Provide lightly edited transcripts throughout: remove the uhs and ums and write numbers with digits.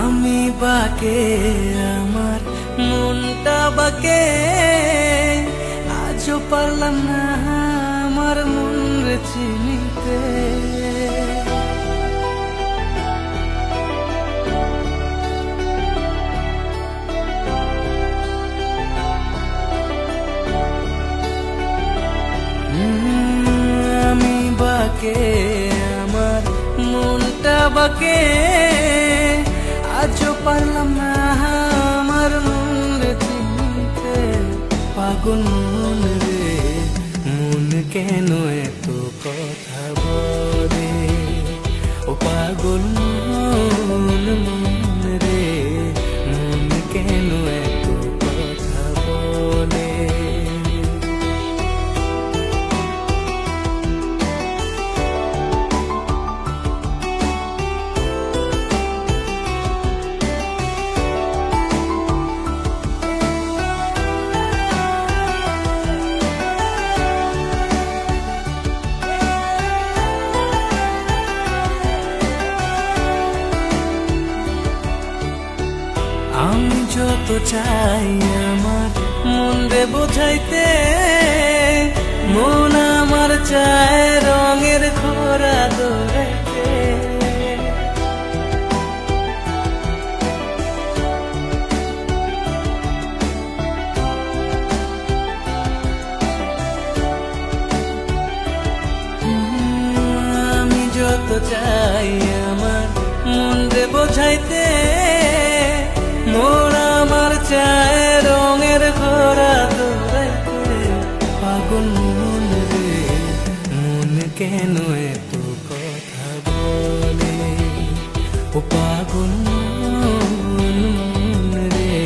আমি বাকে আমার মনটা বাকে আজও পারলাম না আমার মন রে চিনিতে। আমি বাকে আমার মনটা বাকে আজও পারলাম না আমার মন রে চিনতে। পাগল মন রে মন কেন এত কথা বলে, ও পাগল মন মন রে মন কেন এত কথা বলে। আমি যত চাই আমার মন রে বোঝাইতে, মন আমার চায় রঙের খোরা দৌড়াইতে। আমি যত চাই আমার মন রে বোঝাইতে, মন আমার চায় রঙের ঘোরা দৌড়াইতে। পাগল মন রে মন কেন এত কথা বলে, ও পাগল মন রে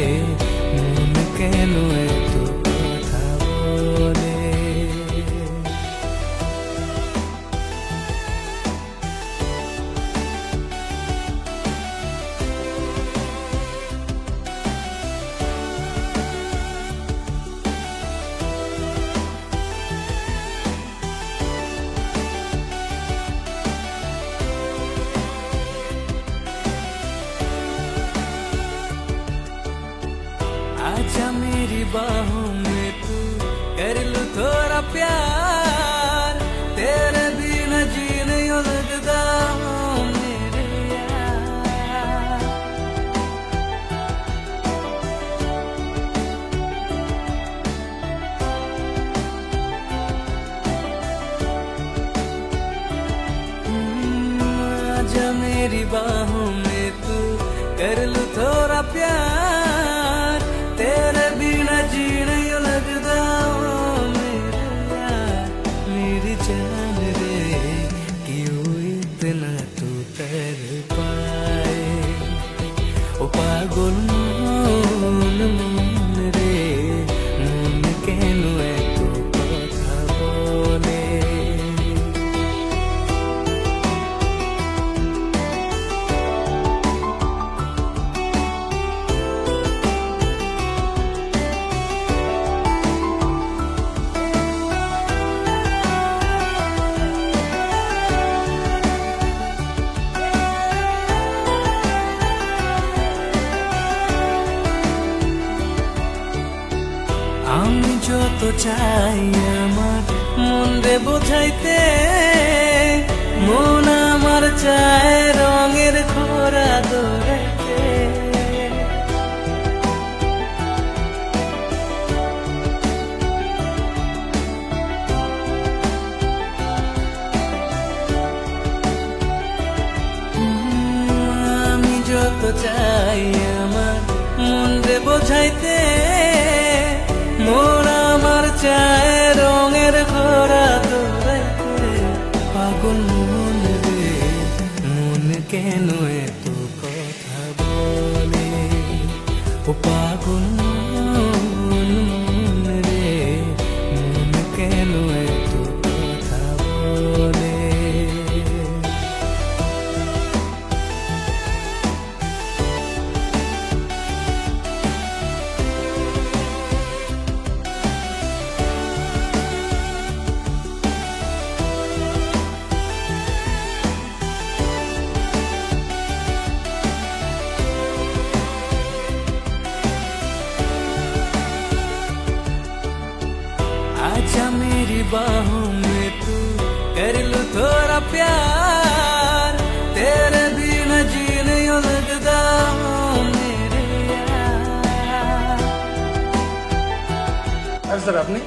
মন কেন এত কথা বলে। आजा मेरी बाहों में तू कर लूं थोड़ा प्यार, तेरे बिना जी नहीं लगता मेरे यार। आजा मेरी बाहों में तू कर लूं थोड़ा प्यार, तेरे बिना जी नहीं लगता मेरे यार। मेरी जान रे क्यों इतना तू कर पाए, ओ पागल मन मन रे मन केन एत কথা বলে। আমি যত চাই আমার মন রে বোঝাইতে, মন আমার চায় রঙের খোরা দৌড়াইতে। আমি যত চাই আমার মন রে বোঝাইতে, মন আমার চায় রঙের ঘোরা দৌড়াইতে। পাগল মন রে মন কেন এত কথা বলে, ও পাগল মন রে মন কেন এত কথা বলে। बाहों में तू कर लू थोड़ा प्यार, तेरे बिना जीने यूं लगदा मेरे यार। স্যার আপনি?